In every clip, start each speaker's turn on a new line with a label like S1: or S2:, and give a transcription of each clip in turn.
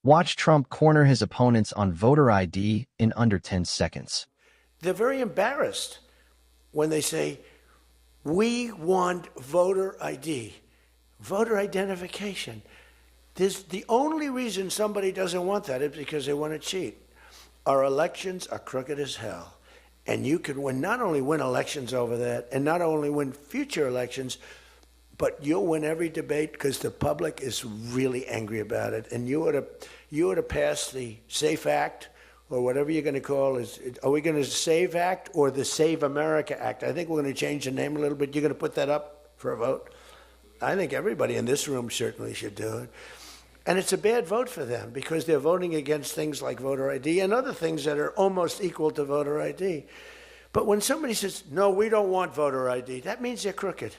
S1: Watch Trump corner his opponents on voter ID in under 10 seconds.
S2: They're very embarrassed when they say, we want voter ID, voter identification. The only reason somebody doesn't want that is because they want to cheat. Our elections are crooked as hell. And you can not only win elections over that, and not only win future elections, but you'll win every debate because the public is really angry about it. And you ought to pass the SAFE Act, or whatever you're going to call it. Are we going to SAVE Act or the Save America Act? I think we're going to change the name a little bit. You're going to put that up for a vote? I think everybody in this room certainly should do it. And it's a bad vote for them because they're voting against things like voter ID and other things that are almost equal to voter ID. But when somebody says, no, we don't want voter ID, that means they're crooked.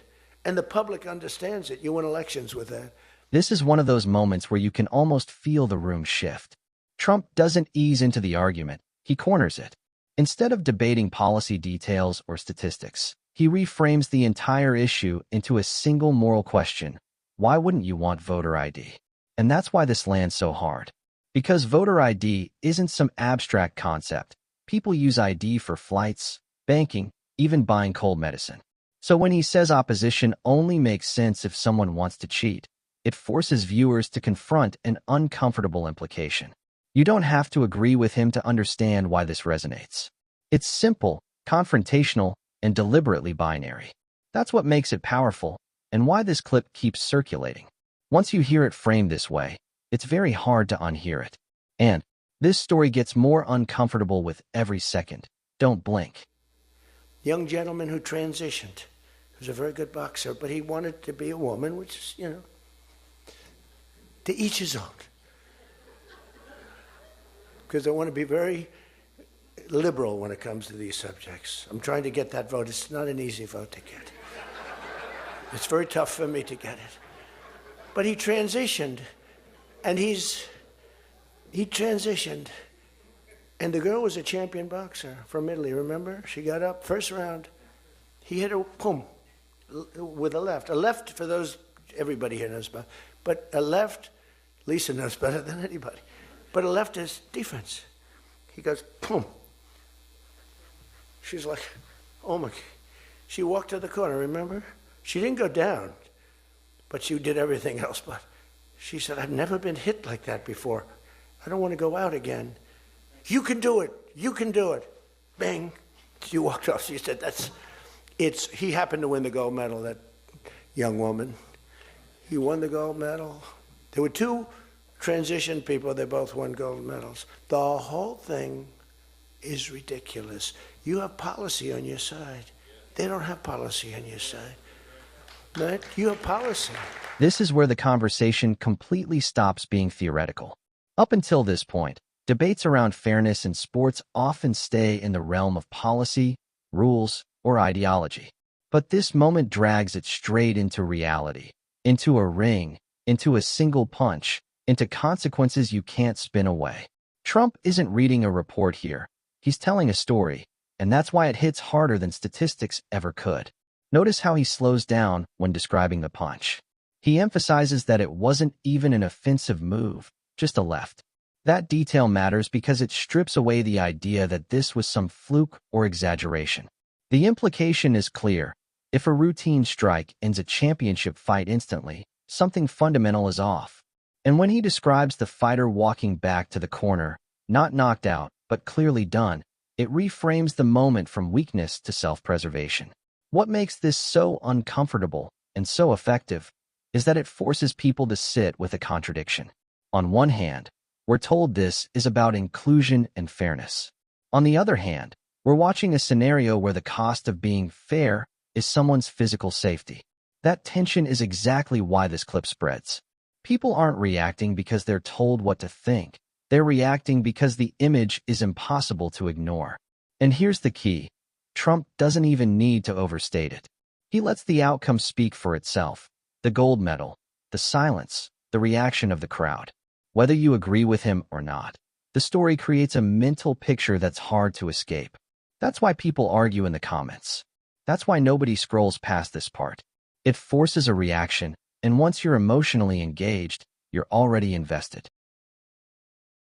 S2: And the public understands it. You win elections with that.
S1: This is one of those moments where you can almost feel the room shift. Trump doesn't ease into the argument, he corners it. Instead of debating policy details or statistics, he reframes the entire issue into a single moral question. Why wouldn't you want voter ID? And that's why this lands so hard. Because voter ID isn't some abstract concept. People use ID for flights, banking, even buying cold medicine. So when he says opposition only makes sense if someone wants to cheat, it forces viewers to confront an uncomfortable implication. You don't have to agree with him to understand why this resonates. It's simple, confrontational, and deliberately binary. That's what makes it powerful, and why this clip keeps circulating. Once you hear it framed this way, it's very hard to unhear it. And this story gets more uncomfortable with every second. Don't blink.
S2: Young gentleman who transitioned. He was a very good boxer, but he wanted to be a woman, which is, to each his own. Because I want to be very liberal when it comes to these subjects. I'm trying to get that vote. It's not an easy vote to get. It's very tough for me to get it. But he transitioned, and he transitioned. And the girl was a champion boxer from Italy, remember? She got up, first round. He hit her, boom, with a left. A left, for those, everybody here knows about, but a left, Lisa knows better than anybody. But a left is defense. He goes, boom. She's like, oh my. She walked to the corner, remember? She didn't go down, but she did everything else. But she said, I've never been hit like that before. I don't want to go out again. You can do it. You can do it. Bang. She walked off. She said, he happened to win the gold medal, that young woman. He won the gold medal. There were two transition people. They both won gold medals. The whole thing is ridiculous. You have policy on your side. They don't have policy on your side. Right? You have policy.
S1: This is where the conversation completely stops being theoretical. Up until this point, debates around fairness in sports often stay in the realm of policy, rules, or ideology. But this moment drags it straight into reality, into a ring, into a single punch, into consequences you can't spin away. Trump isn't reading a report here. He's telling a story, and that's why it hits harder than statistics ever could. Notice how he slows down when describing the punch. He emphasizes that it wasn't even an offensive move, just a left. That detail matters because it strips away the idea that this was some fluke or exaggeration. The implication is clear. If a routine strike ends a championship fight instantly, something fundamental is off. And when he describes the fighter walking back to the corner, not knocked out, but clearly done, it reframes the moment from weakness to self-preservation. What makes this so uncomfortable and so effective is that it forces people to sit with a contradiction. On one hand, we're told this is about inclusion and fairness. On the other hand, we're watching a scenario where the cost of being fair is someone's physical safety. That tension is exactly why this clip spreads. People aren't reacting because they're told what to think. They're reacting because the image is impossible to ignore. And here's the key. Trump doesn't even need to overstate it. He lets the outcome speak for itself. The gold medal, the silence, the reaction of the crowd. Whether you agree with him or not, the story creates a mental picture that's hard to escape. That's why people argue in the comments. That's why nobody scrolls past this part. It forces a reaction, and once you're emotionally engaged, you're already invested.